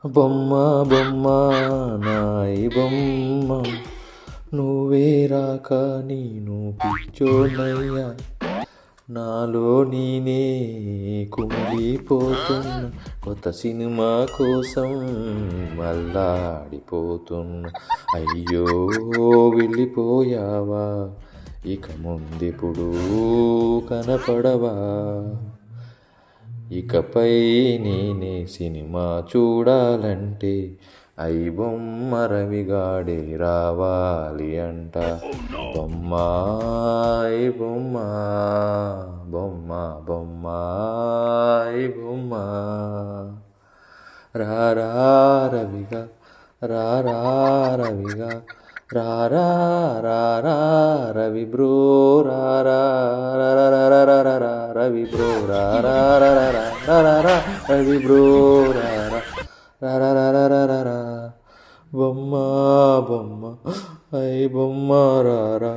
బొమ్మ బొమ్మ నాయి బొమ్మ నువ్వే రాక నేను పిచ్చోనయ్యా నాలో నేనే కుంగిపోతున్నా కొత్త సినిమా కోసం మల్లాడిపోతున్నా అయ్యో వెళ్ళిపోయావా ఇక ముందెప్పుడు కనపడవా ఇకపై నేనే సినిమా చూడాలంటే ఐ బొమ్మ రవిగాడే రావాలి అంట బొమ్మ ఐ బొమ్మ బొమ్మ బొమ్మ ఐ బొమ్మ రారా రవిగా రారా రవిగా రారా రారా రవి బ్రో రారా రవి బ్రో రారా రవి బ్రో రారా బొమ్మ బొమ్మ ఐ బొమ్మ రారా